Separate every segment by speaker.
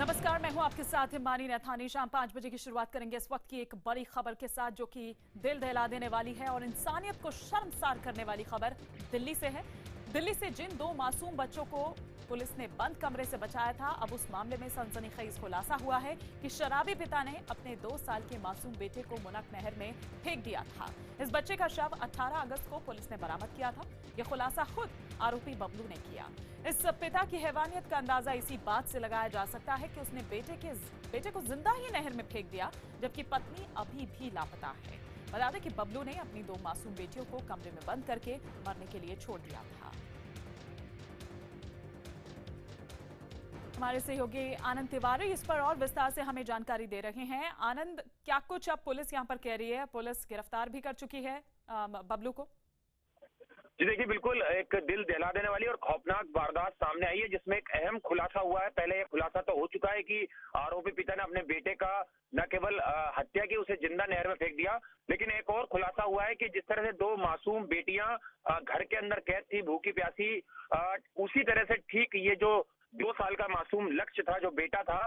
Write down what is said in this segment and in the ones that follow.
Speaker 1: नमस्कार, मैं हूं आपके साथ हिमानी नैथानी। शाम 5 बजे की शुरुआत करेंगे इस वक्त की एक बड़ी खबर के साथ, जो कि दिल दहला देने वाली है और इंसानियत को शर्मसार करने वाली खबर दिल्ली से है। दिल्ली से जिन 2 मासूम बच्चों को पुलिस ने बंद कमरे से बचाया था, अब उस मामले में सनसनीखेज खुलासा हुआ है कि शराबी पिता ने अपने 2 साल के मासूम बेटे को मुनक नहर में फेंक दिया था। इस बच्चे का शव 18 अगस्त को पुलिस ने बरामद किया था। यह खुलासा खुद आरोपी बबलू ने किया। इस पिता की हैवानियत का अंदाजा इसी बात से लगाया जा सकता है कि उसने बेटे को जिंदा ही नहर में फेंक दिया, जबकि पत्नी अभी भी लापता है। बता दें कि बबलू ने अपनी 2 मासूम बेटियों को कमरे में बंद करके मरने के लिए छोड़ दिया था। हमारे सहयोगी आनंद तिवारी इस पर और विस्तार से हमें जानकारी दे रहे हैं। आनंद, क्या कुछ अब पुलिस यहां पर कह रही है? पुलिस गिरफ्तार भी कर चुकी है बबलू को?
Speaker 2: जी देखिए, बिल्कुल एक दिल दहला देने वाली और खौफनाक वारदात सामने आई है, जिसमें एक अहम खुलासा हुआ है। पहले यह खुलासा तो हो चुका है कि आरोपी पिता ने अपने बेटे का न केवल हत्या की, उसे जिंदा नहर में फेंक दिया, लेकिन एक और खुलासा हुआ है कि जिस तरह से 2 मासूम बेटियां घर के अंदर कैद थी, भूखी प्यासी, उसी तरह से ठीक ये जो 2 साल का मासूम लक्ष्य था, जो बेटा था,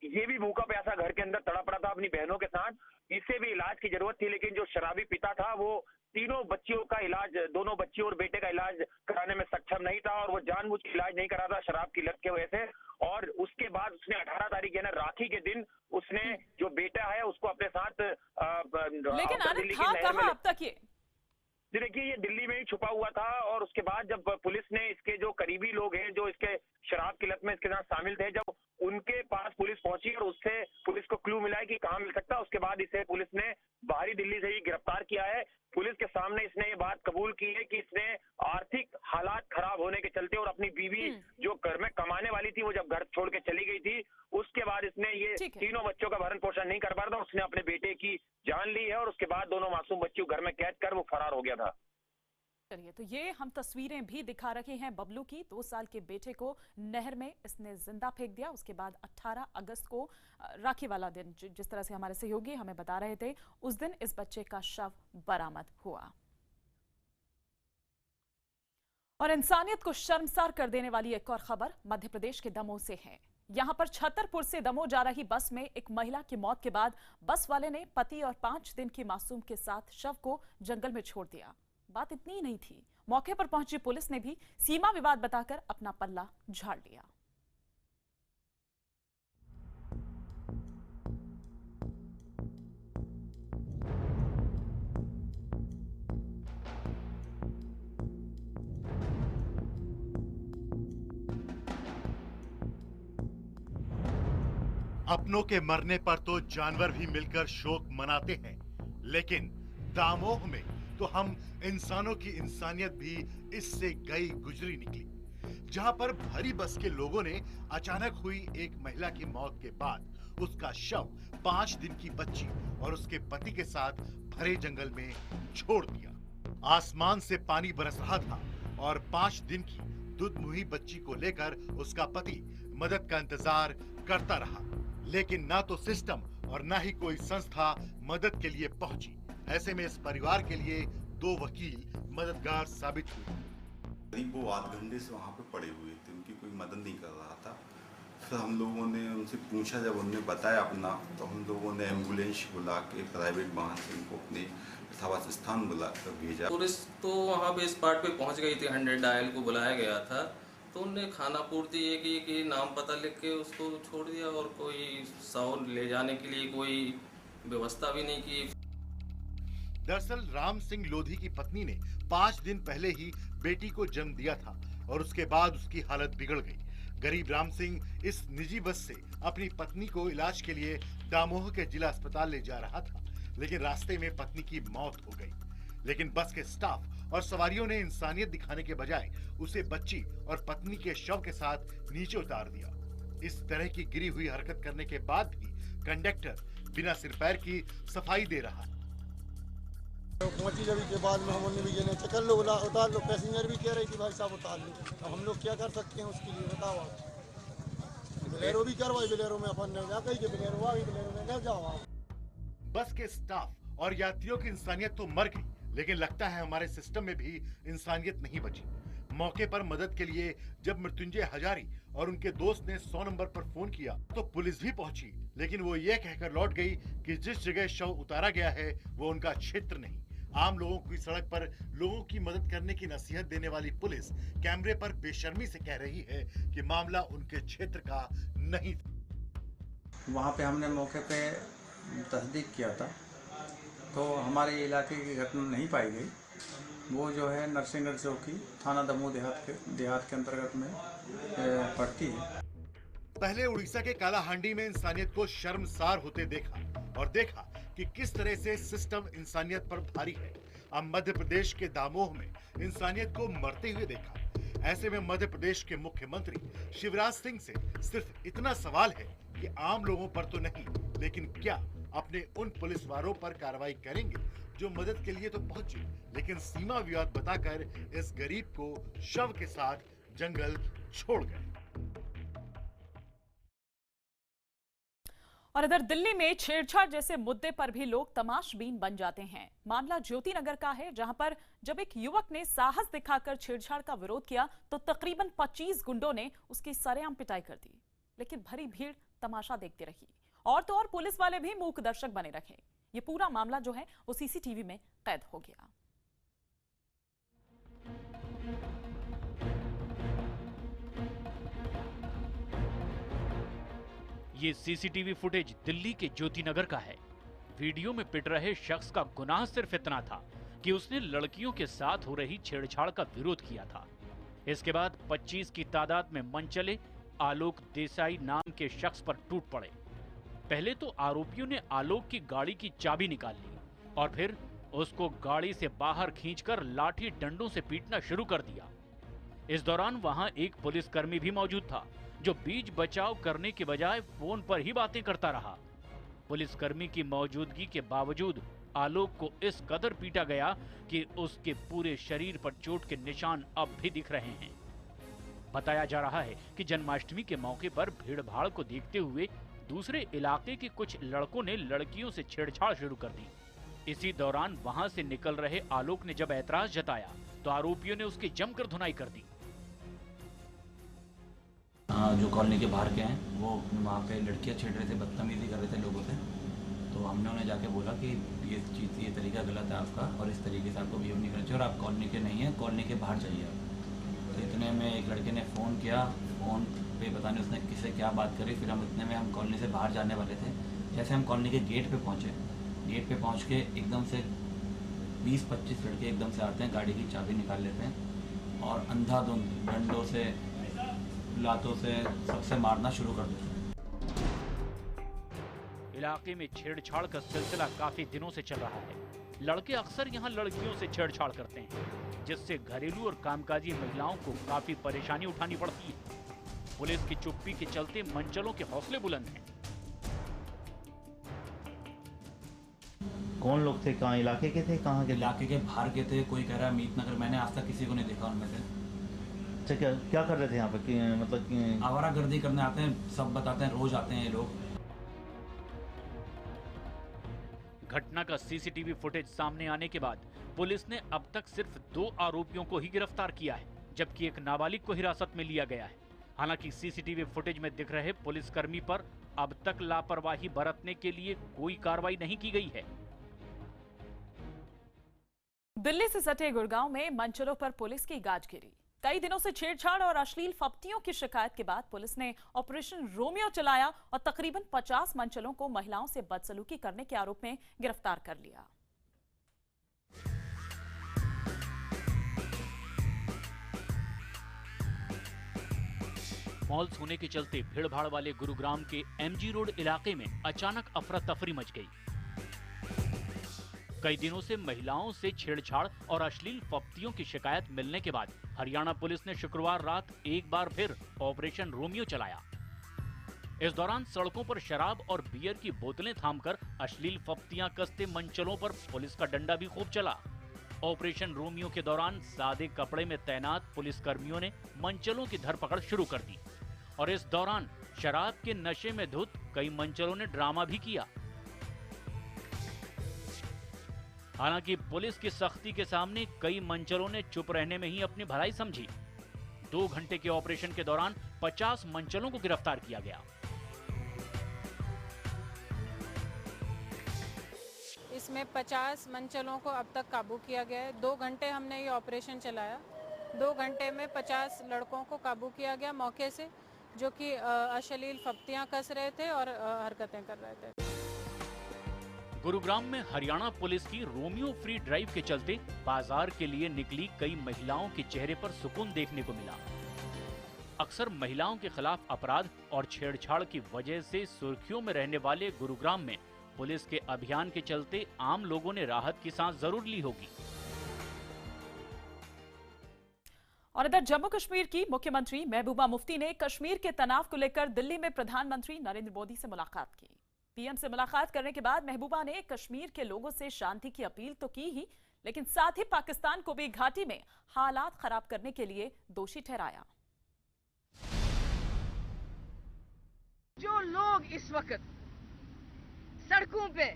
Speaker 2: ये भी भूखा प्यासा घर के अंदर तड़प रहा था अपनी बहनों के साथ। इसे भी इलाज की जरूरत थी, लेकिन जो शराबी पिता था वो तीनों बच्चियों का इलाज, दोनों बच्चियों और बेटे का इलाज कराने में सक्षम नहीं था, और वो जानबूझ के इलाज नहीं करा था शराब की लत की वजह से। और उसके बाद उसने 18 तारीख यानी राखी के दिन उसने जो बेटा है उसको अपने साथ
Speaker 1: लेकिन आनंद था कहां अब तक ये?
Speaker 2: जी देखिए, ये दिल्ली में ही छुपा हुआ था, और उसके बाद जब पुलिस ने इसके जो करीबी लोग हैं, जो इसके शराब की लत में इसके साथ शामिल थे, जब उनके पास पुलिस पहुंची और उससे पुलिस को क्लू मिला है कि कहां मिल सकता है, उसके बाद इसे पुलिस ने बाहरी दिल्ली से ही गिरफ्तार किया है। पुलिस के सामने इसने ये बात कबूल की है कि इसने आर्थिक हालात खराब होने के चलते और अपनी बीवी जो घर में कमाने वाली थी, वो जब घर छोड़ के चली गई थी, उसके बाद इसने ये तीनों बच्चों का भरण पोषण नहीं कर पा रहा था, उसने अपने बेटे की जान ली है, और उसके बाद दोनों मासूम बच्चियों घर में कैद कर वो फरार हो गया था।
Speaker 1: चलिए, तो ये हम तस्वीरें भी दिखा रहे हैं बबलू की। 2 साल के बेटे को नहर में इसने जिंदा फेंक दिया। उसके बाद 18 अगस्त को राखी वाला दिन, जिस तरह से हमारे सहयोगी हमें बता रहे थे, उस दिन इस बच्चे का शव बरामद हुआ। और इंसानियत को शर्मसार कर देने वाली एक और खबर मध्य प्रदेश के दमोह से है। यहां पर छतरपुर से दमोह जा रही बस में एक महिला की मौत के बाद बस वाले ने पति और 5 दिन की मासूम के साथ शव को जंगल में छोड़ दिया। बात इतनी ही नहीं थी, मौके पर पहुंची पुलिस ने भी सीमा विवाद बताकर अपना पल्ला झाड़ लिया।
Speaker 3: अपनों के मरने पर तो जानवर भी मिलकर शोक मनाते हैं, लेकिन दामोह में तो हम इंसानों की इंसानियत भी इससे गई गुजरी निकली, जहां पर भरी बस के लोगों ने अचानक हुई एक महिला की मौत के बाद उसका शव 5 दिन की बच्ची और उसके पति के साथ भरे जंगल में छोड़ दिया। आसमान से पानी बरस रहा था और 5 दिन की दुधमुही बच्ची को लेकर उसका पति मदद का इंतजार करता रहा, लेकिन ना तो सिस्टम और ना ही कोई संस्था मदद के लिए पहुंची। ऐसे में इस परिवार के लिए 2 वकील मददगार साबित हुए।
Speaker 4: करीब वो आध घंटे से वहाँ पे पड़े हुए थे, उनकी कोई मदद नहीं कर रहा था। फिर हम लोगों ने उनसे पूछा, जब उन्होंने बताया अपना, तो हम लोगों ने एम्बुलेंस बुला के प्राइवेट वाहन से उनको अपने यथावत स्थान बुला कर भेजा।
Speaker 5: पुलिस तो वहाँ पे स्पॉट पे पहुँच गई थी, 100 डायल को बुलाया गया था, तो उनने खाना पूर्ति एक नाम पता लिख के उसको छोड़ दिया, और कोई शव ले जाने के लिए कोई व्यवस्था भी नहीं की।
Speaker 3: दरअसल राम सिंह लोधी की पत्नी ने 5 दिन पहले ही बेटी को जन्म दिया था और उसके बाद उसकी हालत बिगड़ गई। गरीब राम सिंह इस निजी बस से अपनी पत्नी को इलाज के लिए दामोह के जिला अस्पताल ले जा रहा था, लेकिन रास्ते में पत्नी की मौत हो गई। लेकिन बस के स्टाफ और सवारियों ने इंसानियत दिखाने के बजाय उसे बच्ची और पत्नी के शव के साथ नीचे उतार दिया। इस तरह की गिरी हुई हरकत करने के बाद भी कंडक्टर बिना सिर पैर की सफाई दे रहा है।
Speaker 6: पहुंची जब के बाद में हमने भी ये चक्कर लो उतार लो, पैसेंजर भी कह रहे कि भाई साहब उतार लो। अब हम लोग क्या कर सकते हैं उसके लिए, बताओ आप। बोलेरो भी करवाई, बोलेरो में अपन जा कही के बोलेरो आ गई, बोलेरो में ले जाओ आप।
Speaker 3: बस के स्टाफ और यात्रियों की इंसानियत तो मर गई, लेकिन लगता है हमारे सिस्टम में भी इंसानियत नहीं बची। मौके पर मदद के लिए जब मृत्युंजय हजारी और उनके दोस्त ने 100 नंबर पर फोन किया तो पुलिस भी पहुंची, लेकिन वो ये कहकर लौट गई कि जिस जगह शव उतारा गया है वो उनका क्षेत्र नहीं। आम लोगों की सड़क पर लोगों की मदद करने की नसीहत देने वाली पुलिस कैमरे पर बेशर्मी से कह रही है कि मामला उनके क्षेत्र का नहीं था।
Speaker 7: वहाँ पे हमने मौके पे तस्दीक किया था तो हमारे इलाके की घटना नहीं पाई गई। वो जो है नरसिंहगढ़ चौकी थाना दमोह देहात के अंतर्गत में पड़ती है।
Speaker 3: पहले उड़ीसा के कालाहांडी में इंसानियत को शर्मसार होते देखा और देखा कि किस तरह से सिस्टम इंसानियत पर भारी है। अब मध्य प्रदेश के दामोह में इंसानियत को मरते हुए देखा। ऐसे में मध्य प्रदेश के मुख्यमंत्री शिवराज सिंह से सिर्फ इतना सवाल है कि आम लोगों पर तो नहीं, लेकिन क्या अपने उन पुलिस वालों पर कार्रवाई करेंगे जो मदद के लिए तो पहुंचे, लेकिन सीमा विवाद बताकर इस गरीब को शव के साथ जंगल छोड़ गए।
Speaker 1: और इधर दिल्ली में छेड़छाड़ जैसे मुद्दे पर भी लोग तमाशबीन बन जाते हैं। मामला ज्योति नगर का है, जहां पर जब एक युवक ने साहस दिखाकर छेड़छाड़ का विरोध किया तो तकरीबन 25 गुंडों ने उसकी सरेआम पिटाई कर दी, लेकिन भरी भीड़ तमाशा देखती रही। और तो और पुलिस वाले भी मूक दर्शक बने रखे। ये पूरा मामला जो है वो सीसीटीवी में कैद हो गया।
Speaker 8: ये सीसीटीवी फुटेज दिल्ली के ज्योति नगर का है। वीडियो में पिट रहे शख्स का गुनाह सिर्फ इतना था कि उसने लड़कियों के साथ हो रही छेड़छाड़ का विरोध किया था। इसके बाद 25 की तादाद में मनचले आलोक देसाई नाम के शख्स पर टूट पड़े। पहले तो आरोपियों ने आलोक की गाड़ी की चाबी निकाल ली और फिर उसको गाड़ी से बाहर खींचकर लाठी डंडों से पीटना शुरू कर दिया। इस दौरान वहां एक पुलिसकर्मी भी मौजूद था जो बीच बचाव करने के बजाय फोन पर ही बातें करता रहा। पुलिसकर्मी की मौजूदगी के बावजूद आलोक को इस कदर पीटा गया कि उसके पूरे शरीर पर चोट के निशान अब भी दिख रहे हैं। बताया जा रहा है कि जन्माष्टमी के मौके पर भीड़ भाड़ को देखते हुए दूसरे इलाके के कुछ लड़कों ने लड़कियों से छेड़छाड़ शुरू कर दी। इसी दौरान वहां से निकल रहे आलोक ने जब ऐतराज जताया तो आरोपियों ने उसकी जमकर धुनाई कर दी।
Speaker 9: जो कॉलोनी के बाहर के हैं वो वहाँ पे लड़कियाँ छेड़ रहे थे, बदतमीजी कर रहे थे लोगों से। तो हमने उन्हें जाके बोला कि ये तरीका गलत है आपका और इस तरीके से आपको बिहेव नहीं करना चाहिए और आप कॉलोनी के नहीं हैं, कॉलोनी के बाहर जाइए आप। तो इतने में एक लड़के ने फ़ोन किया, फ़ोन पे पता नहीं उसने किससे क्या बात करी। फिर हम इतने में हम कॉलोनी से बाहर जाने वाले थे। जैसे हम कॉलोनी के गेट पे पहुँचे, गेट पे पहुँच के एकदम से 20-25 लड़के एकदम से आते हैं, गाड़ी की चाबी निकाल लेते हैं और अंधाधुंध डंडों से लातों से सबसे मारना शुरू कर देते हैं।
Speaker 8: इलाके में छेड़छाड़ का सिलसिला काफी दिनों से चल रहा है। लड़के अक्सर यहाँ लड़कियों से छेड़छाड़ करते हैं, जिससे घरेलू और कामकाजी महिलाओं को काफी परेशानी उठानी पड़ती है। पुलिस की चुप्पी के चलते मंचलों के हौसले बुलंद हैं।
Speaker 10: कौन लोग थे, कहाँ इलाके के थे, कहाँ के?
Speaker 9: इलाके के बाहर के थे। कोई कह रहा है मीत नगर, मैंने आज तक किसी को नहीं देखा उनमें से।
Speaker 10: अच्छा, क्या कर रहे थे यहाँ पे? मतलब
Speaker 9: आवारागर्दी करने आते हैं, सब बताते हैं, रोज आते हैं ये लोग।
Speaker 8: घटना का सीसीटीवी फुटेज सामने आने के बाद पुलिस ने अब तक सिर्फ 2 आरोपियों को ही गिरफ्तार किया है, जबकि एक नाबालिग को हिरासत में लिया गया है। हालांकि सीसीटीवी फुटेज में दिख रहे पुलिसकर्मी पर अब तक लापरवाही बरतने के लिए कोई कार्रवाई नहीं की गई है।
Speaker 1: दिल्ली से सटे गुड़गांव में मंचलों पर पुलिस की गाज गिरी। कई दिनों से छेड़छाड़ और अश्लील फप्तियों की शिकायत के बाद पुलिस ने ऑपरेशन रोमियो चलाया और तकरीबन 50 मंचलों को महिलाओं से बदसलूकी करने के आरोप में गिरफ्तार कर लिया।
Speaker 8: मॉल्स होने के चलते भीड़भाड़ वाले गुरुग्राम के एमजी रोड इलाके में अचानक अफरा तफरी मच गई। कई दिनों से महिलाओं से छेड़छाड़ और अश्लील फप्तियों की शिकायत मिलने के बाद हरियाणा पुलिस ने शुक्रवार रात एक बार फिर ऑपरेशन रोमियो चलाया। इस दौरान सड़कों पर शराब और बियर की बोतलें थामकर अश्लील फप्तियां कसते मंचलों पर पुलिस का डंडा भी खूब चला। ऑपरेशन रोमियो के दौरान सादे कपड़े में तैनात पुलिसकर्मियों ने मंचलों की धरपकड़ शुरू कर दी और इस दौरान शराब के नशे में धुत कई मंचलों ने ड्रामा भी किया। हालांकि पुलिस की सख्ती के सामने कई मंचलों ने चुप रहने में ही अपनी भलाई समझी। 2 घंटे के ऑपरेशन के दौरान 50 मंचलों को गिरफ्तार किया गया।
Speaker 11: इसमें 50 मंचलों को अब तक काबू किया गया है। 2 घंटे हमने ये ऑपरेशन चलाया। 2 घंटे में 50 लड़कों को काबू किया गया मौके से, जो कि अश्लील फप्तियां कस रहे थे और हरकतें कर रहे थे।
Speaker 8: गुरुग्राम में हरियाणा पुलिस की रोमियो फ्री ड्राइव के चलते बाजार के लिए निकली कई महिलाओं के चेहरे पर सुकून देखने को मिला। अक्सर महिलाओं के खिलाफ अपराध और छेड़छाड़ की वजह से सुर्खियों में रहने वाले गुरुग्राम में पुलिस के अभियान के चलते आम लोगों ने राहत की सांस जरूर ली होगी।
Speaker 1: और इधर जम्मू कश्मीर की मुख्यमंत्री महबूबा मुफ्ती ने कश्मीर के तनाव को लेकर दिल्ली में प्रधानमंत्री नरेंद्र मोदी से मुलाकात की। पीएम से मुलाकात करने के बाद महबूबा ने कश्मीर के लोगों से शांति की अपील तो की ही, लेकिन साथ ही पाकिस्तान को भी घाटी में हालात खराब करने के लिए दोषी ठहराया।
Speaker 12: जो लोग इस वक्त सड़कों पे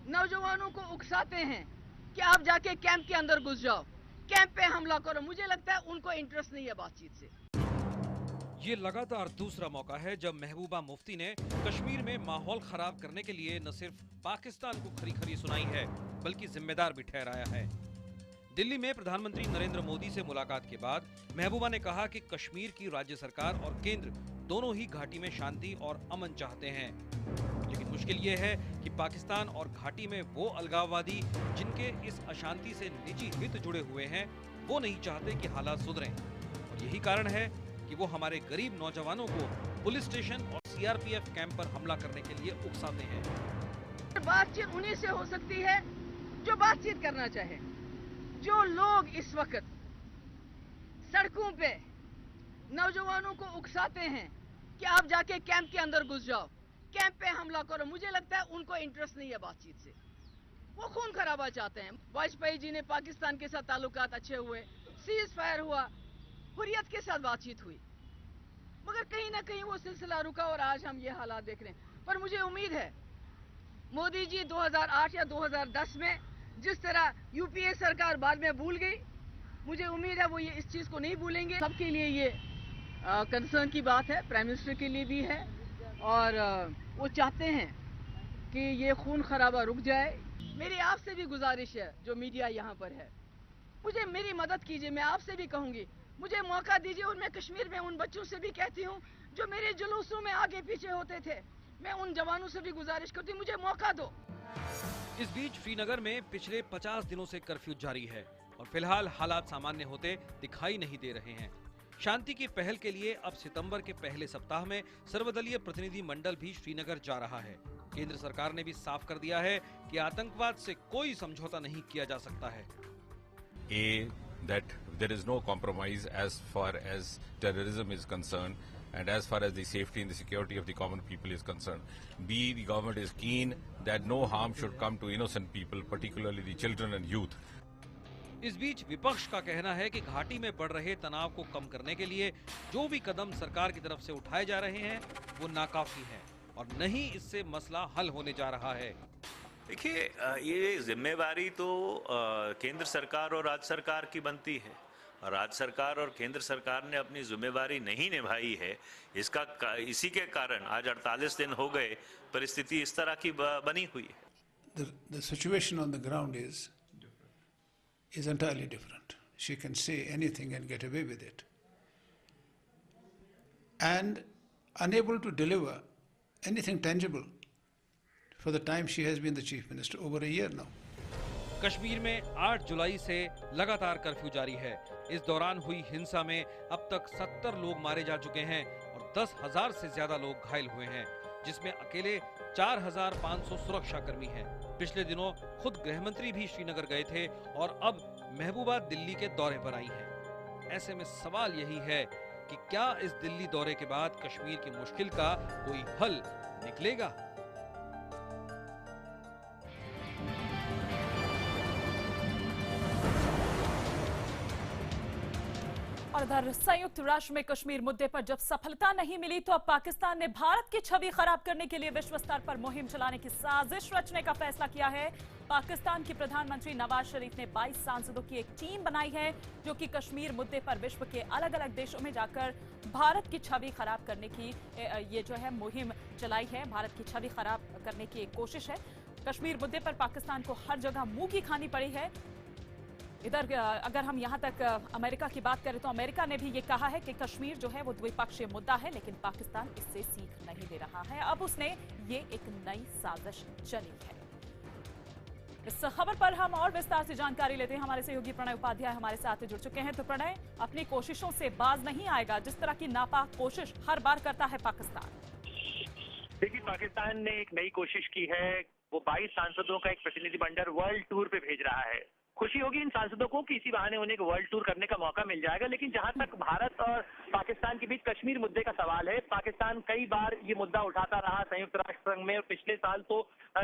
Speaker 12: नौजवानों को उकसाते हैं कि आप जाके कैंप के अंदर घुस जाओ, कैंप पे हमला करो, मुझे लगता है उनको इंटरेस्ट नहीं है बातचीत से।
Speaker 13: ये लगातार दूसरा मौका है जब महबूबा मुफ्ती ने कश्मीर में माहौल खराब करने के लिए न सिर्फ पाकिस्तान को खरी खरी सुनाई है, बल्कि जिम्मेदार भी ठहराया है। दिल्ली में प्रधानमंत्री नरेंद्र मोदी से मुलाकात के बाद महबूबा ने कहा कि कश्मीर की राज्य सरकार और केंद्र दोनों ही घाटी में शांति और अमन चाहते हैं, लेकिन मुश्किल ये है कि पाकिस्तान और घाटी में वो अलगाववादी जिनके इस अशांति से निजी हित जुड़े हुए हैं, वो नहीं चाहते कि हालात सुधरें। और यही कारण है कि वो हमारे गरीब नौजवानों को पुलिस स्टेशन और सीआरपीएफ कैंप पर हमला करने के लिए उकसाते हैं।
Speaker 12: बातचीत उन्हीं से हो सकती है जो बातचीत करना चाहे। जो लोग इस वक्त सड़कों पे नौजवानों को उकसाते हैं कि आप जाके कैंप के अंदर घुस जाओ, कैंप पे हमला करो, मुझे लगता है उनको इंटरेस्ट नहीं है बातचीत से। वो खून खराबा चाहते हैं। वाजपेयी जी ने पाकिस्तान के साथ ताल्लुकात अच्छे हुए, सीज फायर हुआ, हुर्रियत के साथ बातचीत हुई, मगर कहीं ना कहीं वो सिलसिला रुका और आज हम ये हालात देख रहे हैं। पर मुझे उम्मीद है मोदी जी 2008 या 2010 में जिस तरह यूपीए सरकार बाद में भूल गई, मुझे उम्मीद है वो ये इस चीज को नहीं भूलेंगे। सबके लिए ये कंसर्न की बात है, प्राइम मिनिस्टर के लिए भी है, और वो चाहते हैं कि ये खून खराबा रुक जाए। मेरी आपसे भी गुजारिश है, जो मीडिया यहाँ पर है, मुझे मेरी मदद कीजिए। मैं आपसे भी कहूंगी, मुझे मौका दीजिए। और मैं कश्मीर में उन बच्चों से भी कहती हूँ जो मेरे जुलूसों में आगे पीछे होते थे, मैं उन जवानों से भी गुजारिश करती हूँ, मुझे मौका दो।
Speaker 13: इस बीच श्रीनगर में पिछले 50 दिनों से कर्फ्यू जारी है और फिलहाल हालात सामान्य होते दिखाई नहीं दे रहे हैं। शांति की पहल के लिए अब सितंबर के पहले सप्ताह में सर्वदलीय प्रतिनिधि मंडल भी श्रीनगर जा रहा है। केंद्र सरकार ने भी साफ कर दिया है कि आतंकवाद से कोई समझौता नहीं किया जा सकता है।
Speaker 14: That there is no compromise as far as terrorism is concerned and as far as the safety and the security of the common people is concerned. B, the government is keen that no harm should come to innocent people, particularly the children and youth.
Speaker 13: इस बीच विपक्ष का कहना है कि घाटी में बढ़ रहे तनाव को कम करने के लिए जो भी कदम सरकार की तरफ से उठाए जा रहे हैं वो नाकाफी है और नहीं इससे मसला हल होने जा रहा है।
Speaker 15: देखिए, ये जिम्मेवारी तो केंद्र सरकार और राज्य सरकार की बनती है, और राज्य सरकार और केंद्र सरकार ने अपनी जिम्मेवारी नहीं निभाई है। इसी के कारण आज 48 दिन हो गए, परिस्थिति इस तरह की बनी हुई है।
Speaker 16: The situation on the ground is entirely different. She can say anything and get away with it, and unable to deliver anything tangible for the time she has been the chief minister, over a year now.
Speaker 13: Kashmir में 8 जुलाई से लगातार curfew जारी है। इस दौरान हुई हिंसा में अब तक 70 लोग मारे जा चुके हैं और 10,000 से ज्यादा लोग घायल हुए हैं, जिसमें अकेले 4,500 सुरक्षा कर्मी हैं। पिछले दिनों खुद गृहमंत्री भी श्रीनगर गए थे और अब महबूबा दिल्ली के दौरे पर आई हैं। ऐसे में सवाल यही है कि क्या इस दिल्ली दौरे के बाद कश्मीर की मुश्किल का कोई हल निकलेगा?
Speaker 1: और इधर संयुक्त राष्ट्र में कश्मीर मुद्दे पर जब सफलता नहीं मिली तो अब पाकिस्तान ने भारत की छवि खराब करने के लिए विश्व स्तर पर मुहिम चलाने की साजिश रचने का फैसला किया है। पाकिस्तान के प्रधानमंत्री नवाज शरीफ ने 22 सांसदों की एक टीम बनाई है जो कि कश्मीर मुद्दे पर विश्व के अलग अलग देशों में जाकर भारत की छवि खराब करने की ये जो है मुहिम चलाई है। भारत की छवि खराब करने की एक कोशिश है। कश्मीर मुद्दे पर पाकिस्तान को हर जगह मुंह की खानी पड़ी है। इधर अगर हम यहां तक अमेरिका की बात करें तो अमेरिका ने भी ये कहा है कि कश्मीर जो है वो द्विपक्षीय मुद्दा है, लेकिन पाकिस्तान इससे सीख नहीं ले रहा है। अब उसने ये एक नई साजिश चली है। इस खबर पर हम और विस्तार से जानकारी लेते हैं। हमारे सहयोगी प्रणय उपाध्याय हमारे साथ जुड़ चुके हैं। तो प्रणय, अपनी कोशिशों से बाज नहीं आएगा जिस तरह की नापाक कोशिश हर बार करता है पाकिस्तान।
Speaker 17: देखिए, पाकिस्तान ने एक नई कोशिश की है। वो 22 सांसदों का एक प्रतिनिधिमंडल वर्ल्ड टूर पे भेज रहा है। खुशी होगी इन सांसदों को कि इसी बहाने उन्हें वर्ल्ड टूर करने का मौका मिल जाएगा। लेकिन जहां तक भारत और पाकिस्तान के बीच कश्मीर मुद्दे का सवाल है, पाकिस्तान कई बार ये मुद्दा उठाता रहा संयुक्त राष्ट्र संघ में। और पिछले साल तो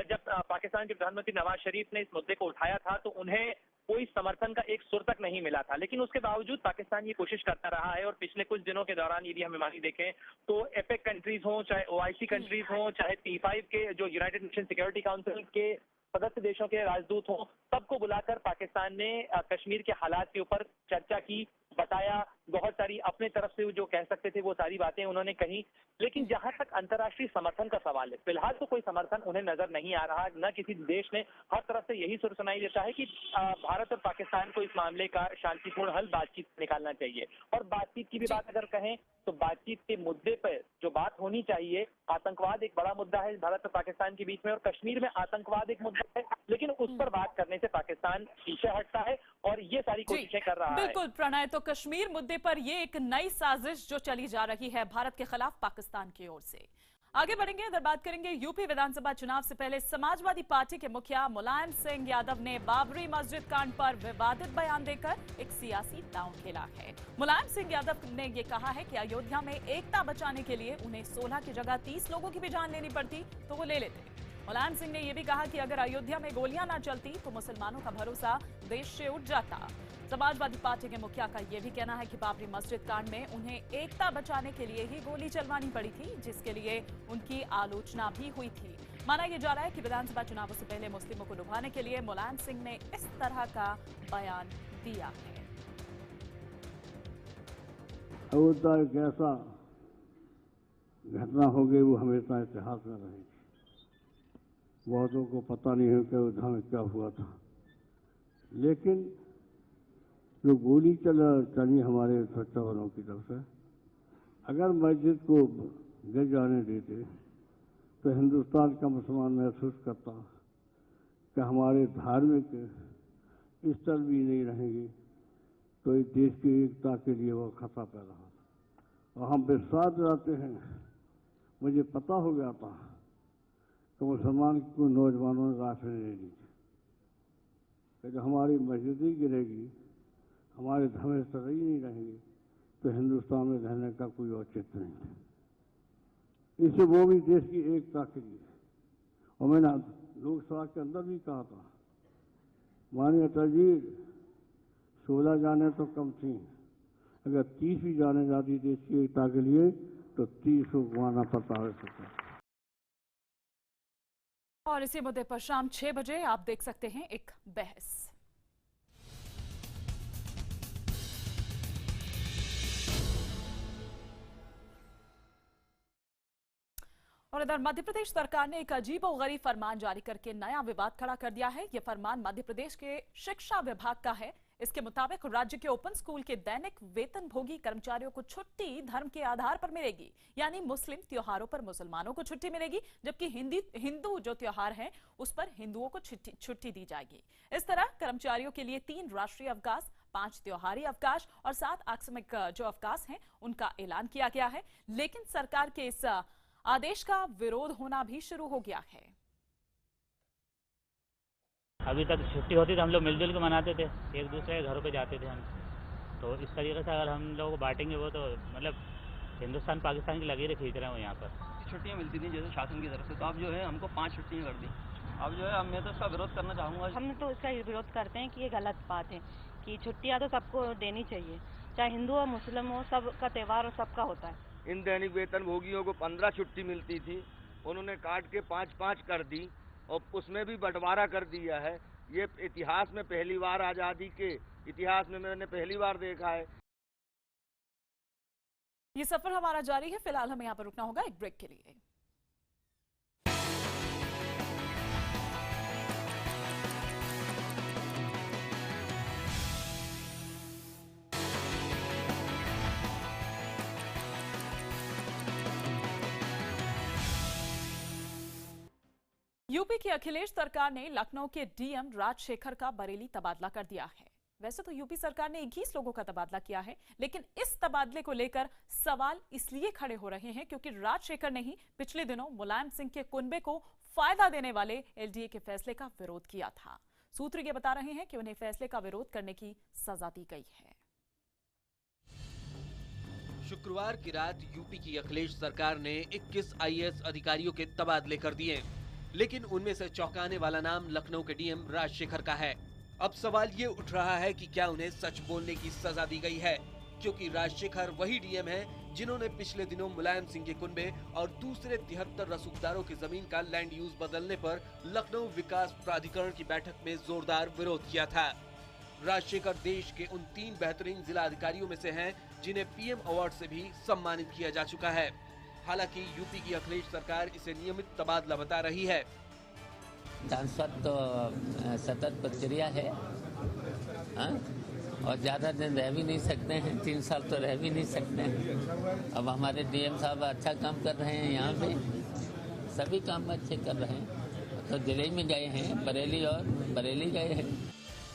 Speaker 17: जब पाकिस्तान के प्रधानमंत्री नवाज शरीफ ने इस मुद्दे को उठाया था तो उन्हें कोई समर्थन का एक सुर तक नहीं मिला था। लेकिन उसके बावजूद पाकिस्तान ये कोशिश करता रहा है। और पिछले कुछ दिनों के दौरान यदि हम हिमानी देखें तो एपेक कंट्रीज हों, चाहे OIC कंट्रीज हों, चाहे P5 के जो यूनाइटेड नेशन सिक्योरिटी काउंसिल के सदस्य देशों के राजदूत हों, सबको बुलाकर पाकिस्तान ने कश्मीर के हालात के ऊपर चर्चा की, बताया। बहुत सारी अपने तरफ से जो कह सकते थे वो सारी बातें उन्होंने कही। लेकिन जहां तक अंतर्राष्ट्रीय समर्थन का सवाल है, फिलहाल तो कोई समर्थन उन्हें नजर नहीं आ रहा। न किसी देश ने, हर तरफ से यही सुर सुनाई देता है कि भारत और पाकिस्तान को इस मामले का शांतिपूर्ण हल बातचीत निकालना चाहिए। और बातचीत की भी बात अगर कहें तो बातचीत के मुद्दे पर जो बात होनी चाहिए, आतंकवाद एक बड़ा मुद्दा है भारत और पाकिस्तान के बीच में, और कश्मीर में आतंकवाद एक मुद्दा है। लेकिन उस पर बात करने से पाकिस्तान पीछे हटता है और ये सारी कोशिशें कर रहा है।
Speaker 1: बिल्कुल प्रणय, तो कश्मीर मुद्दे पर ये एक नई साजिश जो चली जा रही है भारत के खिलाफ पाकिस्तान की ओर से। आगे बढ़ेंगे, इधर बात करेंगे यूपी विधानसभा चुनाव से पहले समाजवादी पार्टी के मुखिया मुलायम सिंह यादव ने बाबरी मस्जिद कांड पर विवादित बयान देकर एक सियासी दांव खेला है। मुलायम सिंह यादव ने ये कहा है कि अयोध्या में एकता बचाने के लिए उन्हें 16 की जगह 30 लोगों की भी जान लेनी पड़ती तो वो ले लेते। मुलायम सिंह ने यह भी कहा कि अगर अयोध्या में गोलियां ना चलती तो मुसलमानों का भरोसा देश से उठ जाता। समाजवादी पार्टी के मुखिया का यह भी कहना है कि बाबरी मस्जिद कांड में उन्हें एकता बचाने के लिए ही गोली चलवानी पड़ी थी, जिसके लिए उनकी आलोचना भी हुई थी। माना यह जा रहा है कि विधानसभा चुनावों से पहले मुस्लिमों को लुभाने के लिए मुलायम सिंह ने इस तरह का बयान दिया है।
Speaker 18: अयोध्या एक ऐसा घटना हो गई, वो हमेशा इतिहास में रहेगी। बहुतों को पता नहीं है कि अयोध्या में क्या हुआ था, लेकिन जो गोली चली हमारे सुरक्षा बलों की तरफ से, अगर मस्जिद को गिर जाने देते तो हिंदुस्तान का मुसलमान महसूस करता कि हमारे धार्मिक स्थल भी नहीं रहेंगे, तो इस देश की एकता के लिए वो खतरा पैदा होता। और हम विश्वास दिलाते हैं, मुझे पता हो गया था कि मुसलमान को नौजवानों ने रास्ते नहीं दी कि जो हमारी मस्जिद ही गिरेगी, हमारे धर्मस्थल ही नहीं रहेंगे, तो हिंदुस्तान में रहने का कोई औचित्य नहीं है। इससे वो भी देश की एकता के लिए। और मैंने लोकसभा के अंदर भी कहा था, माननीय अटल जी 16 जाने तो कम थी, अगर 30 भी जाने जाती देश की एकता के लिए तो 30 को गंवाना पड़ता है।
Speaker 1: और इसी मुद्दे पर शाम 6 बजे आप देख सकते हैं एक बहस। और इधर मध्य प्रदेश सरकार ने एक अजीबोगरीब फरमान जारी करके नया विवाद खड़ा कर दिया है। यह फरमान मध्य प्रदेश के शिक्षा विभाग का है। इसके मुताबिक राज्य के ओपन स्कूल के दैनिक वेतनभोगी कर्मचारियों को छुट्टी धर्म के आधार पर मिलेगी, यानी मुस्लिम त्योहारों पर मुसलमानों को छुट्टी मिलेगी, जबकि हिंदू जो त्योहार है उस पर हिंदुओं को छुट्टी दी जाएगी। इस तरह कर्मचारियों के लिए 3 राष्ट्रीय अवकाश, 5 त्योहारी अवकाश और 7 आकस्मिक जो अवकाश हैं उनका ऐलान किया गया है। लेकिन सरकार के इस आदेश का विरोध होना भी शुरू हो गया है।
Speaker 19: अभी तक छुट्टी होती तो हम लोग मिलजुल के मनाते थे, एक दूसरे के घरों पे जाते थे हम। तो इस तरीके से अगर हम लोग को बांटेंगे वो तो मतलब हिंदुस्तान पाकिस्तान की लकीरें खींच रहे हैं यहाँ पर।
Speaker 20: छुट्टियाँ मिलती थी जैसे शासन की तरफ से, तो अब जो है हमको 5 छुट्टियाँ कर दी। अब जो है मैं तो इसका विरोध करना चाहूँगा।
Speaker 21: हम तो इसका विरोध करते हैं कि ये गलत बात है कि छुट्टियाँ तो सबको देनी चाहिए, चाहे हिंदू हो मुस्लिम हो, सबका त्यौहार और सबका होता है।
Speaker 22: इन दैनिक वेतन भोगियों को 15 छुट्टी मिलती थी, उन्होंने काट के 5-5 कर दी और उसमें भी बंटवारा कर दिया है। ये इतिहास में पहली बार, आज़ादी के इतिहास में मैंने पहली बार देखा है।
Speaker 1: ये सफर हमारा जारी है, फिलहाल हमें यहाँ पर रुकना होगा एक ब्रेक के लिए। यूपी की अखिलेश सरकार ने लखनऊ के डीएम राजशेखर का बरेली तबादला कर दिया है। वैसे तो यूपी सरकार ने 21 लोगों का तबादला किया है, लेकिन इस तबादले को लेकर सवाल इसलिए खड़े हो रहे हैं क्योंकि राजशेखर ने ही पिछले दिनों मुलायम सिंह के कुनबे को फायदा देने वाले एलडीए के फैसले का विरोध किया था। सूत्र ये बता रहे हैं कि उन्हें फैसले का विरोध करने की सजा दी गई है।
Speaker 13: शुक्रवार की रात यूपी की अखिलेश सरकार ने 21 आईएएस अधिकारियों के तबादले कर दिए, लेकिन उनमें से चौंकाने वाला नाम लखनऊ के डीएम राजशेखर का है। अब सवाल ये उठ रहा है कि क्या उन्हें सच बोलने की सजा दी गई है, क्योंकि राजशेखर वही डीएम है जिन्होंने पिछले दिनों मुलायम सिंह के कुनबे और दूसरे 73 रसूखदारों की जमीन का लैंड यूज बदलने पर लखनऊ विकास प्राधिकरण की बैठक में जोरदार विरोध किया था। राजशेखर देश के उन 3 बेहतरीन जिला अधिकारियों में से हैं जिन्हें पीएम अवार्ड से भी सम्मानित किया जा चुका है। हालांकि यूपी की अखिलेश सरकार इसे नियमित तबादला बता रही है।
Speaker 23: सांसद तो सतत प्रक्रिया है और ज़्यादा दिन रह भी नहीं सकते हैं, 3 साल तो रह भी नहीं सकते हैं। अब हमारे डीएम साहब अच्छा काम कर रहे हैं, यहाँ पे सभी काम अच्छे कर रहे हैं। तो दिल्ली में गए हैं, बरेली गए हैं।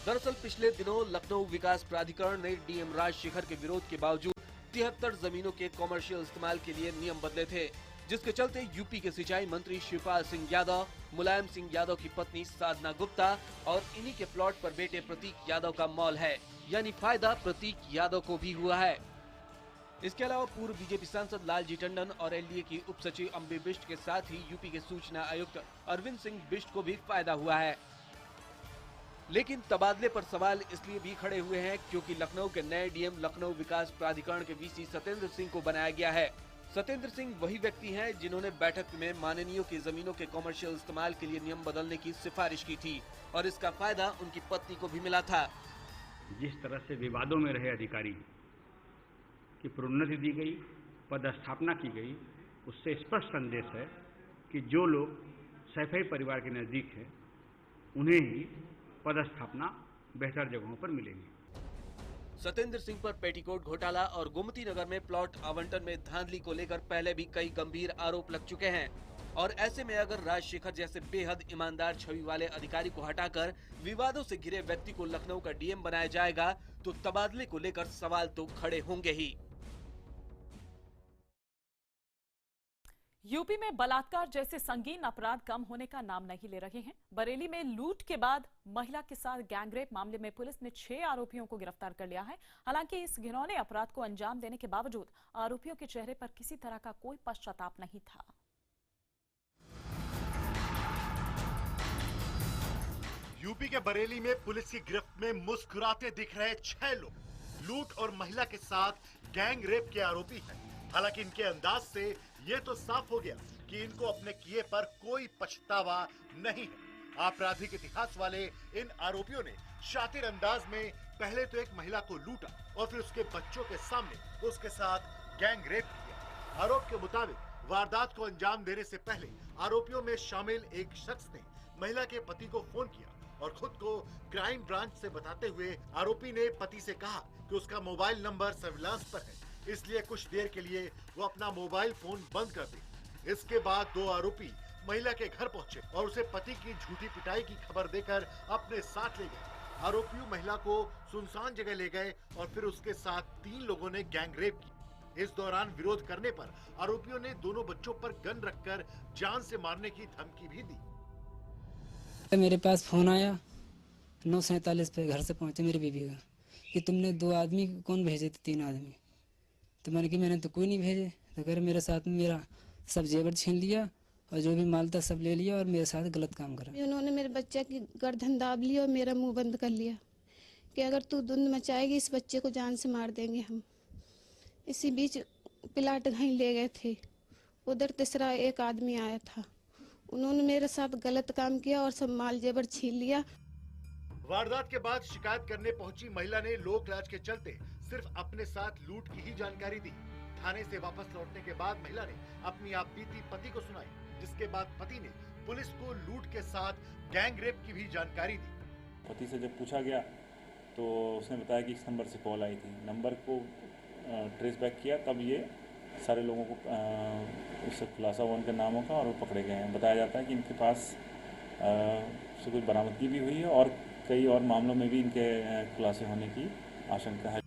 Speaker 13: दरअसल पिछले दिनों लखनऊ विकास प्राधिकरण ने डीएम राजशेखर के विरोध के बावजूद 73 जमीनों के कॉमर्शियल इस्तेमाल के लिए नियम बदले थे, जिसके चलते यूपी के सिंचाई मंत्री शिवपाल सिंह यादव, मुलायम सिंह यादव की पत्नी साधना गुप्ता और इन्हीं के प्लॉट पर बेटे प्रतीक यादव का मॉल है, यानी फायदा प्रतीक यादव को भी हुआ है। इसके अलावा पूर्व बीजेपी सांसद लालजी टंडन और एलडीए की उप सचिव अम्बे बिष्ट के साथ ही यूपी के सूचना आयुक्त अरविंद सिंह बिष्ट को भी फायदा हुआ है। लेकिन तबादले पर सवाल इसलिए भी खड़े हुए हैं क्योंकि लखनऊ के नए डीएम लखनऊ विकास प्राधिकरण के वीसी सत्येंद्र सिंह को बनाया गया है। सत्येंद्र सिंह वही व्यक्ति हैं जिन्होंने बैठक में माननीयों की जमीनों के कॉमर्शियल इस्तेमाल के लिए नियम बदलने की सिफारिश की थी और इसका फायदा उनकी पत्नी को भी मिला था।
Speaker 24: जिस तरह से विवादों में रहे अधिकारी की प्रोन्नति दी गई, पदस्थापना की गई, उससे स्पष्ट संदेश है कि जो लोग सैफई परिवार के नजदीक हैं उन्हें ही पदस्थापना बेहतर जगहों पर मिलेगी।
Speaker 13: सत्येंद्र सिंह पर पेटीकोट घोटाला और गोमती नगर में प्लॉट आवंटन में धांधली को लेकर पहले भी कई गंभीर आरोप लग चुके हैं और ऐसे में अगर राजशेखर जैसे बेहद ईमानदार छवि वाले अधिकारी को हटाकर विवादों से घिरे व्यक्ति को लखनऊ का डीएम बनाया जाएगा तो तबादले को लेकर सवाल तो खड़े होंगे ही।
Speaker 1: यूपी में बलात्कार जैसे संगीन अपराध कम होने का नाम नहीं ले रहे हैं। बरेली में लूट के बाद महिला के साथ गैंगरेप मामले में पुलिस ने 6 आरोपियों को गिरफ्तार कर लिया है। हालांकि इस घिनौने अपराध को अंजाम देने के बावजूद आरोपियों के चेहरे पर किसी तरह का कोई पश्चाताप नहीं था।
Speaker 3: यूपी के बरेली में पुलिस की गिरफ्त में मुस्कुराते दिख रहे 6 लोग लूट और महिला के साथ गैंग रेप के आरोपी हैं। हालांकि इनके अंदाज से ये तो साफ हो गया कि इनको अपने किए पर कोई पछतावा नहीं है। आपराधिक इतिहास वाले इन आरोपियों ने शातिर अंदाज में पहले तो एक महिला को लूटा और फिर उसके बच्चों के सामने उसके साथ गैंग रेप किया। आरोप के मुताबिक वारदात को अंजाम देने से पहले आरोपियों में शामिल एक शख्स ने महिला के पति को फोन किया और खुद को क्राइम ब्रांच से बताते हुए आरोपी ने पति से कहा कि उसका मोबाइल नंबर सर्विलांस पर है, इसलिए कुछ देर के लिए वो अपना मोबाइल फोन बंद कर दे। इसके बाद 2 आरोपी महिला के घर पहुंचे और उसे पति की झूठी पिटाई की खबर देकर अपने साथ ले गए। आरोपियों महिला को सुनसान जगह ले गए और फिर उसके साथ 3 लोगों ने गैंग रेप की। इस दौरान विरोध करने पर आरोपियों ने दोनों बच्चों पर गन रखकर जान से मारने की धमकी भी दी।
Speaker 25: मेरे पास फोन आया 9:47 पे घर से पहुंचे मेरी बीवी का कि तुमने 2 आदमी कौन भेजे थे, 3 आदमी। तो मैंने कि मैंने तो कोई नहीं भेजे। तो कह रहे मेरे साथ में मेरा सब जेवर छीन लिया और जो भी माल था सब ले लिया और मेरे साथ गलत काम करा।
Speaker 26: उन्होंने मेरे बच्चे की गर्दन दाब ली और मेरा मुंह बंद कर लिया
Speaker 2: कि अगर तू धुंध मचाएगी इस बच्चे को जान से मार देंगे हम। इसी बीच प्लाट कहीं ले गए थे, उधर तीसरा एक आदमी आया था, उन्होंने मेरे साथ गलत काम किया और सब माल जेवर छीन लिया।
Speaker 3: वारदात के बाद शिकायत करने पहुंची महिला ने लोक लाज के चलते सिर्फ अपने साथ लूट की ही जानकारी दी। थाने से वापस लौटने के बाद महिला ने अपनी आप बीती पति को सुनाई, जिसके बाद पति ने पुलिस को लूट के साथ गैंग रेप की भी जानकारी दी।
Speaker 4: पति से जब पूछा गया तो उसने बताया कि इस नंबर से कॉल आई थी। नंबर को ट्रेस बैक किया, तब ये सारे लोगों को उससे खुलासा हुआ उनके नामों का और वो पकड़े गए हैं। बताया जाता है कि इनके पास से कुछ बरामदगी भी हुई है और कई और मामलों में भी इनके खुलासे होने की आशंका है।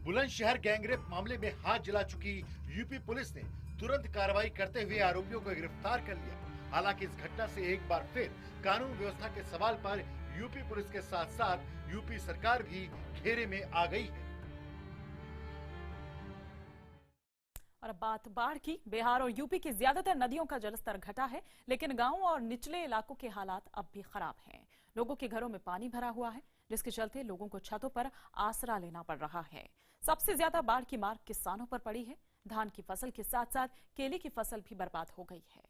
Speaker 3: बुलंदशहर गैंगरेप मामले में हाथ जला चुकी यूपी पुलिस ने तुरंत कार्रवाई करते हुए आरोपियों को गिरफ्तार कर लिया। हालांकि इस घटना से एक बार फिर कानून व्यवस्था के सवाल पर यूपी पुलिस के साथ साथ यूपी सरकार भी घेरे में आ गई है।
Speaker 1: और अब बात बाढ़ की। बिहार और यूपी की ज्यादातर नदियों का जलस्तर घटा है, लेकिन गांवों और निचले इलाकों के हालात अब भी खराब हैं। लोगों के घरों में पानी भरा हुआ है, जिसके चलते लोगों को छतों पर आसरा लेना पड़ रहा है। सबसे ज्यादा बाढ़ की मार किसानों पर पड़ी है। धान की फसल के साथ साथ केले की फसल भी बर्बाद हो गई है।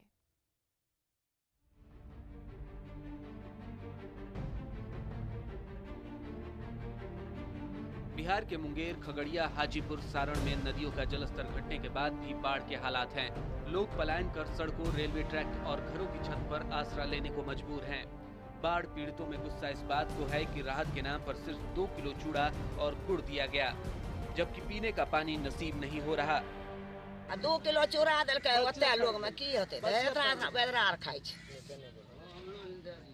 Speaker 5: बिहार के मुंगेर, खगड़िया, हाजीपुर, सारण में नदियों का जलस्तर घटने के बाद भी बाढ़ के हालात हैं। लोग पलायन कर सड़कों, रेलवे ट्रैक और घरों की छत पर आसरा लेने को मजबूर हैं। बाढ़ पीड़ितों में गुस्सा इस बात को है कि राहत के नाम पर सिर्फ 2 किलो चूड़ा और गुड़ दिया गया, जबकि पीने का पानी नसीब नहीं हो रहा।
Speaker 6: 2 किलो चूड़ा देलकै, ओते लोग में की होते, बेदरा खाइ छै,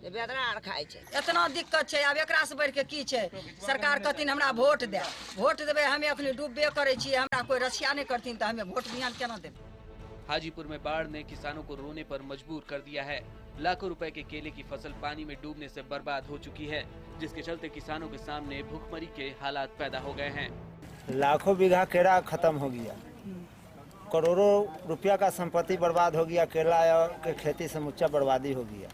Speaker 6: बेदरा खाइ छै।
Speaker 7: इतना दिक्कत छै, आब एकरा से बढ़ के की छै? सरकार कहथिन हमरा वोट दे, वोट देबै, हमें अखनी डूबबे करै छी, हमरा कोई रक्षा नहीं करथिन तो हमें वोट बिहान केना देबै?
Speaker 5: हाजीपुर में बाढ़ ने किसानों को रोने पर मजबूर कर दिया है। लाखों रुपए के केले की फसल पानी में डूबने से बर्बाद हो चुकी है, जिसके चलते किसानों के सामने भूखमरी के हालात पैदा हो गए हैं।
Speaker 26: लाखों बीघा केला खत्म हो गया, करोड़ों रुपया का संपत्ति बर्बाद हो गया, केला के खेती से मुच्चा बर्बादी हो गया।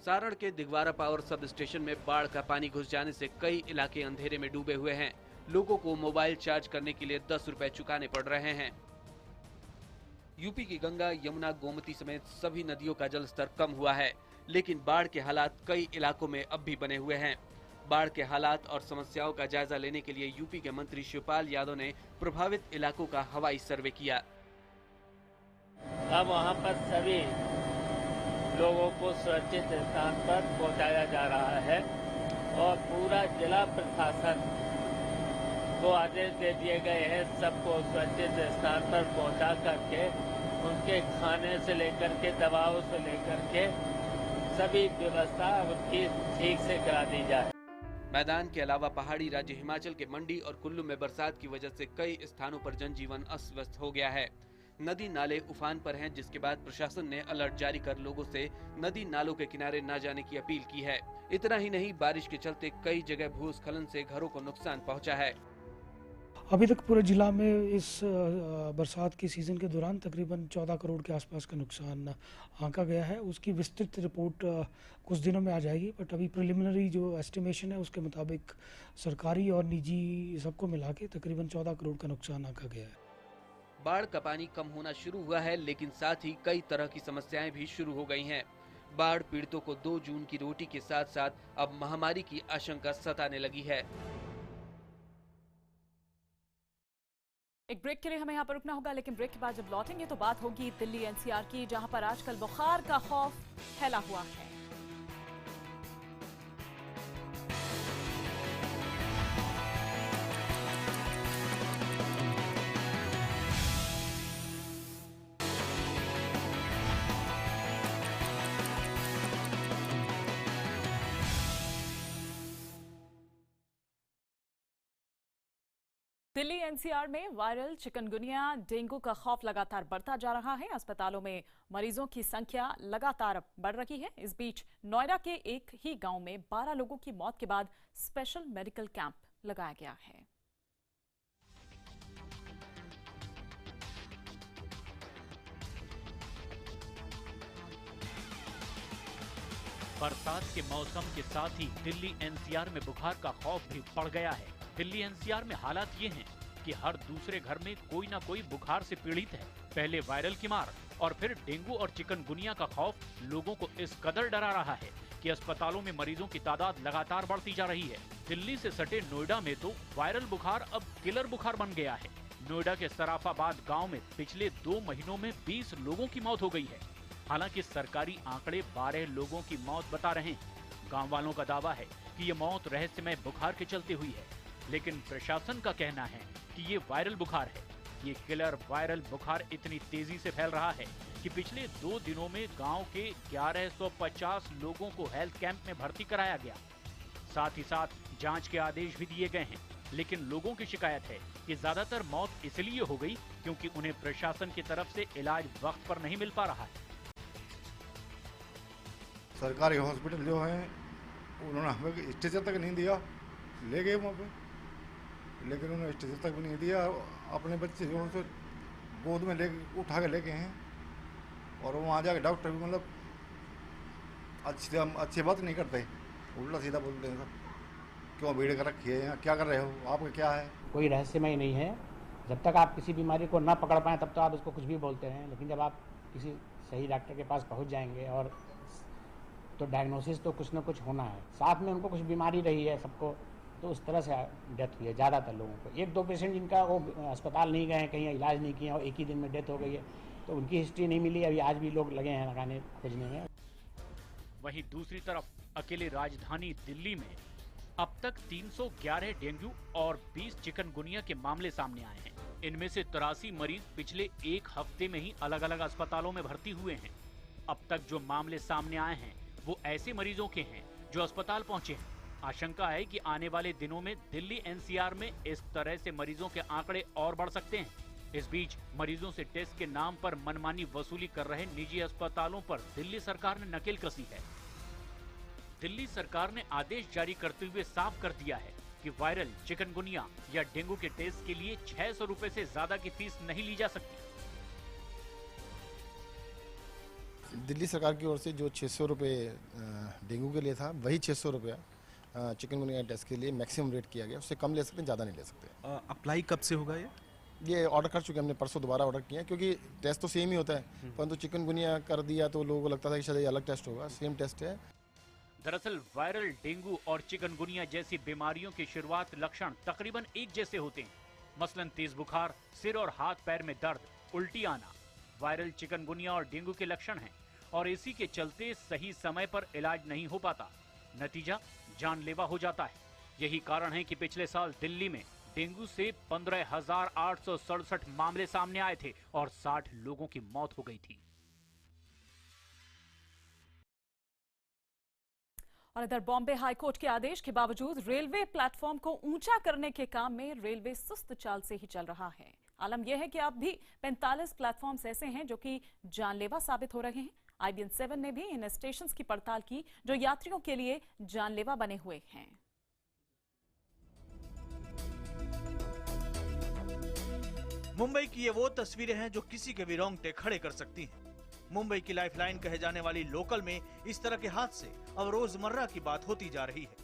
Speaker 5: सारण के दिगवारा पावर सब स्टेशन में बाढ़ का पानी घुस जाने से कई इलाके अंधेरे में डूबे हुए हैं। लोगों को मोबाइल चार्ज करने के लिए 10 रुपए चुकाने पड़ रहे हैं। यूपी की गंगा, यमुना, गोमती समेत सभी नदियों का जलस्तर कम हुआ है, लेकिन बाढ़ के हालात कई इलाकों में अब भी बने हुए हैं। बाढ़ के हालात और समस्याओं का जायजा लेने के लिए यूपी के मंत्री शिवपाल यादव ने प्रभावित इलाकों का हवाई सर्वे किया।
Speaker 27: अब वहाँ पर सभी लोगों को सुरक्षित स्थान पर पहुँचाया जा रहा है और पूरा जिला प्रशासन को आदेश दे दिए गए हैं सबको सुरक्षित स्थान पर पहुँचा करके उनके खाने से लेकर के दवाओं से लेकर के सभी व्यवस्था उनकी ठीक से करा दी जाए।
Speaker 5: मैदान के अलावा पहाड़ी राज्य हिमाचल के मंडी और कुल्लू में बरसात की वजह से कई स्थानों पर जनजीवन अस्त व्यस्त हो गया है। नदी नाले उफान पर हैं, जिसके बाद प्रशासन ने अलर्ट जारी कर लोगों से नदी नालों के किनारे न जाने की अपील की है। इतना ही नहीं, बारिश के चलते कई जगह भूस्खलन से घरों को नुकसान पहुंचा है।
Speaker 28: अभी तक पूरे जिला में इस बरसात के सीजन के दौरान तकरीबन 14 करोड़ के आसपास का नुकसान आंका गया है। उसकी विस्तृत रिपोर्ट कुछ दिनों में आ जाएगी, बट अभी प्रिलिमिनरी जो एस्टिमेशन है उसके मुताबिक सरकारी और निजी सबको मिला के तकरीबन 14 करोड़ का नुकसान आंका गया है।
Speaker 5: बाढ़ का पानी कम होना शुरू हुआ है, लेकिन साथ ही कई तरह की समस्याएं भी शुरू हो गई हैं। बाढ़ पीड़ितों को 2 जून की रोटी के साथ साथ अब महामारी की आशंका सताने लगी है।
Speaker 1: एक ब्रेक के लिए हमें यहाँ पर रुकना होगा, लेकिन ब्रेक के बाद जब लौटेंगे तो बात होगी दिल्ली एनसीआर की, जहां पर आजकल बुखार का खौफ फैला हुआ है। दिल्ली एनसीआर में वायरल चिकनगुनिया, डेंगू का खौफ लगातार बढ़ता जा रहा है। अस्पतालों में मरीजों की संख्या लगातार बढ़ रही है। इस बीच नोएडा के एक ही गांव में 12 लोगों की मौत के बाद स्पेशल मेडिकल कैंप लगाया गया है।
Speaker 8: बरसात के मौसम के साथ ही दिल्ली एनसीआर में बुखार का खौफ भी बढ़ गया है। दिल्ली एनसीआर में हालात ये हैं कि हर दूसरे घर में कोई ना कोई बुखार से पीड़ित है। पहले वायरल की मार और फिर डेंगू और चिकनगुनिया का खौफ लोगों को इस कदर डरा रहा है कि अस्पतालों में मरीजों की तादाद लगातार बढ़ती जा रही है। दिल्ली से सटे नोएडा में तो वायरल बुखार अब किलर बुखार बन गया है। नोएडा के सराफाबाद गांव में पिछले 2 महीनों में 20 लोगों की मौत हो गई है। हालांकि सरकारी आंकड़े 12 लोगों की मौत बता रहे हैं। गांव वालों का दावा है कि ये मौत रहस्यमय बुखार के चलते हुई है, लेकिन प्रशासन का कहना है कि ये वायरल बुखार है। ये किलर वायरल बुखार इतनी तेजी से फैल रहा है कि पिछले 2 दिनों में गांव के 1150 लोगों को हेल्थ कैंप में भर्ती कराया गया। साथ ही साथ जांच के आदेश भी दिए गए हैं, लेकिन लोगों की शिकायत है कि ज्यादातर मौत इसलिए हो गई क्योंकि उन्हें प्रशासन की तरफ से इलाज वक्त पर नहीं मिल पा रहा है।
Speaker 9: सरकारी हॉस्पिटल जो है उन्होंने हमें स्टेशन तक नहीं दिया, ले गए वहाँ पे, लेकिन उन्होंने स्टेशन तक भी नहीं दिया। अपने बच्चे जो उनसे गोद में ले उठा के लेके हैं और वहाँ जाके डॉक्टर भी मतलब अच्छी बात नहीं करते, उल्टा सीधा बोलते हैं सब। क्यों भीड़ कर रखी है यहाँ, क्या कर रहे हो, आपका क्या है?
Speaker 10: कोई रहस्यमय नहीं है। जब तक आप किसी बीमारी को ना पकड़ पाएँ तब तो आप उसको कुछ भी बोलते हैं, लेकिन जब आप किसी सही डॉक्टर के पास पहुँच जाएंगे और तो डायग्नोसिस तो कुछ ना कुछ होना है। साथ में उनको कुछ बीमारी रही है सबको, तो उस तरह से डेथ हुई है ज़्यादातर लोगों को। 1-2 पेशेंट जिनका वो अस्पताल नहीं गए हैं, कहीं इलाज नहीं किया और एक ही दिन में डेथ हो गई है, तो उनकी हिस्ट्री नहीं मिली। अभी आज भी लोग लगे हैं लगाने खोजने में।
Speaker 8: वहीं दूसरी तरफ अकेले राजधानी दिल्ली में अब तक 311 डेंगू और 20 चिकनगुनिया के मामले सामने आए हैं। इनमें से 83 मरीज पिछले 1 हफ्ते में ही अलग अलग अस्पतालों में भर्ती हुए हैं। अब तक जो मामले सामने आए हैं वो ऐसे मरीजों के हैं जो अस्पताल पहुंचे हैं। आशंका है कि आने वाले दिनों में दिल्ली एनसीआर में इस तरह से मरीजों के आंकड़े और बढ़ सकते हैं। इस बीच मरीजों से टेस्ट के नाम पर मनमानी वसूली कर रहे निजी अस्पतालों पर दिल्ली सरकार ने नकेल कसी है। दिल्ली सरकार ने आदेश जारी करते हुए साफ कर दिया है कि वायरल चिकनगुनिया या डेंगू के टेस्ट के लिए 600 रुपए से ज्यादा की फीस नहीं ली जा सकती।
Speaker 11: दिल्ली सरकार की ओर से जो 600 रुपये डेंगू के लिए था, वही 600 रुपया चिकनगुनिया टेस्ट के लिए मैक्सिमम रेट किया गया। उससे कम ले सकते हैं, ज़्यादा नहीं ले सकते।
Speaker 12: अप्लाई कब से होगा
Speaker 11: ये ऑर्डर कर चुके हैं हमने, परसों दोबारा ऑर्डर किया, क्योंकि टेस्ट तो सेम ही होता है, परंतु चिकनगुनिया कर दिया तो लोगों को लगता था कि शायद ये अलग टेस्ट होगा। सेम टेस्ट है।
Speaker 8: दरअसल वायरल डेंगू और चिकनगुनिया जैसी बीमारियों के शुरुआत लक्षण तकरीबन एक जैसे होते हैं। मसलन तेज बुखार, सिर और हाथ पैर में दर्द, उल्टी आना वायरल चिकनगुनिया और डेंगू के लक्षण हैं और इसी के चलते सही समय पर इलाज नहीं हो पाता। नतीजा जानलेवा हो जाता है। यही कारण है कि पिछले साल दिल्ली में डेंगू से 15,867 मामले सामने आए थे और 60 लोगों की मौत हो गई थी।
Speaker 1: और इधर बॉम्बे हाईकोर्ट के आदेश के बावजूद रेलवे प्लेटफॉर्म को ऊंचा करने के काम में रेलवे सुस्त चाल से ही चल रहा है। आलम यह है कि अब भी 45 प्लेटफॉर्म्स ऐसे हैं जो कि जानलेवा साबित हो रहे हैं। IBN 7 ने भी इन स्टेशंस की पड़ताल की जो यात्रियों के लिए जानलेवा बने हुए हैं।
Speaker 14: मुंबई की ये वो तस्वीरें हैं जो किसी के भी रोंगटे खड़े कर सकती हैं। मुंबई की लाइफलाइन कहे जाने वाली लोकल में इस तरह के हादसे अब रोजमर्रा की बात होती जा रही है।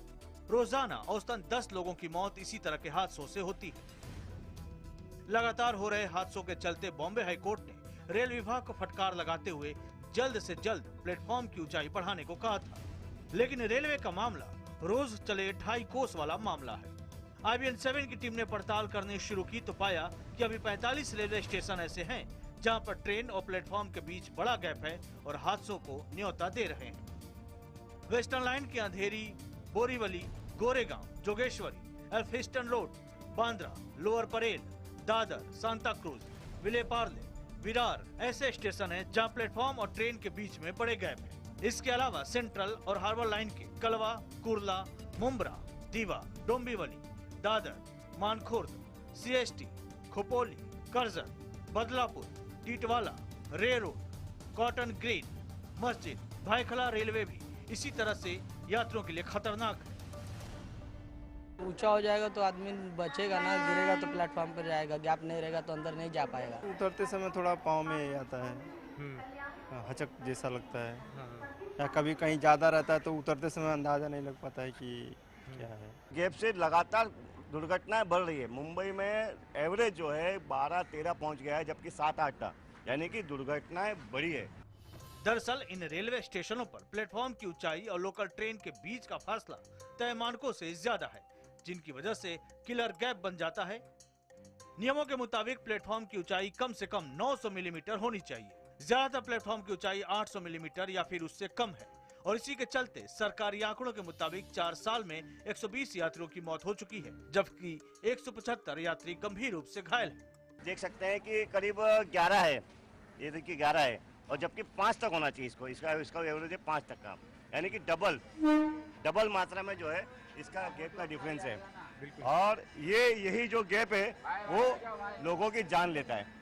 Speaker 14: रोजाना औसतन 10 लोगों की मौत इसी तरह के हादसों से होती है। लगातार हो रहे हादसों के चलते बॉम्बे हाईकोर्ट ने रेल विभाग को फटकार लगाते हुए जल्द से जल्द प्लेटफॉर्म की ऊंचाई बढ़ाने को कहा था, लेकिन रेलवे का मामला रोज चले 2.5 कोस वाला मामला है। IBN 7 की टीम ने पड़ताल करनी शुरू की तो पाया कि अभी 45 रेलवे स्टेशन ऐसे हैं जहां पर ट्रेन और प्लेटफॉर्म के बीच बड़ा गैप है और हादसों को न्योता दे रहे हैं। वेस्टर्न लाइन के Andheri, Borivali, Goregaon, Jogeshwari, Elphinstone road, Bandra, lower Parel, Dadar, Santa Cruz, Vile Parle, Virar ऐसे स्टेशन हैं जहां प्लेटफॉर्म और ट्रेन के बीच में बड़े गैप है। इसके अलावा सेंट्रल और हार्बर लाइन के कलवा, कुर्ला, मुंब्रा, दीवा, डोंबिवली, दादर, मानखुर्द, CST, खोपोली, करजन, बदलापुर, टीटवाला, रे रोड, कॉटन ग्रीन, मस्जिद, भाईखला रेलवे भी इसी तरह से यात्रियों के लिए खतरनाक है।
Speaker 15: ऊंचा हो जाएगा तो आदमी बचेगा ना, गिरेगा तो प्लेटफॉर्म पर जाएगा, गैप नहीं रहेगा तो अंदर नहीं जा पाएगा।
Speaker 16: उतरते समय थोड़ा पाँव में आता है, हचक जैसा लगता है।
Speaker 12: या कभी कहीं ज़्यादा रहता है तो उतरते समय अंदाज़ा नहीं लग पाता है कि क्या है।
Speaker 16: गैप से लगातार दुर्घटनाएं बढ़ रही है। मुंबई में एवरेज जो है 12-13 पहुंच गया है, जबकि 7-8 था, यानी कि दुर्घटनाएं बढ़ी है।
Speaker 14: दरअसल इन रेलवे स्टेशनों पर प्लेटफॉर्म की ऊंचाई और लोकल ट्रेन के बीच का फासला तय मानकों से ज्यादा है, जिनकी वजह से किलर गैप बन जाता है। नियमों के मुताबिक प्लेटफॉर्म की ऊंचाई कम से कम 900 मिलीमीटर होनी चाहिए। ज्यादातर प्लेटफॉर्म की ऊंचाई 800 मिलीमीटर या फिर उससे कम है और इसी के चलते सरकारी आंकड़ों के मुताबिक 4 साल में 120 यात्रियों की मौत हो चुकी है, जबकि 175 यात्री गंभीर रूप से घायल हैं।
Speaker 16: देख सकते हैं कि करीब 11 है, ये देखिए 11 है, और जबकि 5 तक होना चाहिए इसको, इसका एवरेज है 5 तक का, यानी कि डबल मात्रा में जो है इसका गैप का डिफरेंस है। और यही जो गैप है वो लोगों की जान लेता है।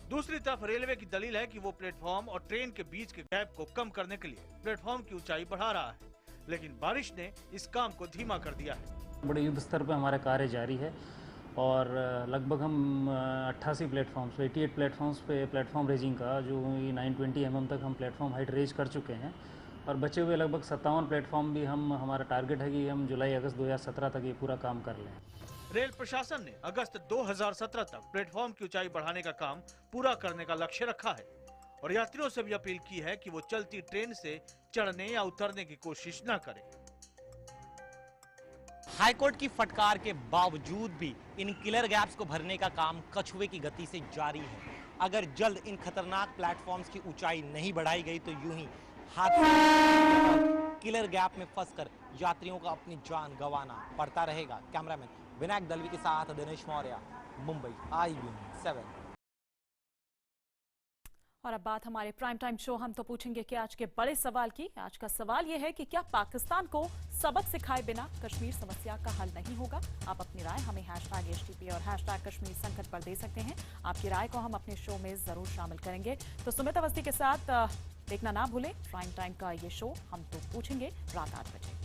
Speaker 14: दूसरी तरफ रेलवे की दलील है कि वो प्लेटफॉर्म और ट्रेन के बीच के गैप को कम करने के लिए प्लेटफॉर्म की ऊंचाई बढ़ा रहा है, लेकिन बारिश ने इस काम को धीमा कर दिया है।
Speaker 17: बड़े युद्ध स्तर पर हमारा कार्य जारी है और लगभग हम 88 प्लेटफॉर्म्स पे 88 प्लेटफॉर्म्स पे प्लेटफॉर्म रेजिंग का जो 920 mm तक हम प्लेटफॉर्म हाइट रेज कर चुके हैं और बचे हुए लगभग 57 प्लेटफॉर्म भी हमारा टारगेट है कि हम जुलाई-अगस्त 2017 तक ये पूरा काम कर लें।
Speaker 14: रेल प्रशासन ने अगस्त 2017 तक प्लेटफॉर्म की ऊंचाई बढ़ाने का काम पूरा करने का लक्ष्य रखा है और यात्रियों से भी अपील की है कि वो चलती ट्रेन से चढ़ने या उतरने की कोशिश न करें।
Speaker 18: हाईकोर्ट की फटकार के बावजूद भी इन किलर गैप्स को भरने का काम कछुए की गति से जारी है। अगर जल्द इन खतरनाक प्लेटफॉर्म्स की ऊंचाई नहीं बढ़ाई गई तो यूं ही हादसे किलर गैप में फंसकर यात्रियों को अपनी जान गंवाना पड़ता रहेगा। कैमरामैन विनायक दलवी के साथ दिनेश मौर्य, मुंबई, IVN7।
Speaker 1: और अब बात हमारे प्राइम टाइम शो हम तो पूछेंगे कि आज के बड़े सवाल की। आज का सवाल यह है कि क्या पाकिस्तान को सबक सिखाए बिना कश्मीर समस्या का हल नहीं होगा? आप अपनी राय हमें #HTP और #कश्मीर संकट पर दे सकते हैं। आपकी राय को हम अपने शो में जरूर शामिल करेंगे। तो सुमित अवस्थी के साथ देखना ना भूलें प्राइम टाइम का ये शो हम तो पूछेंगे रात 8 बजे।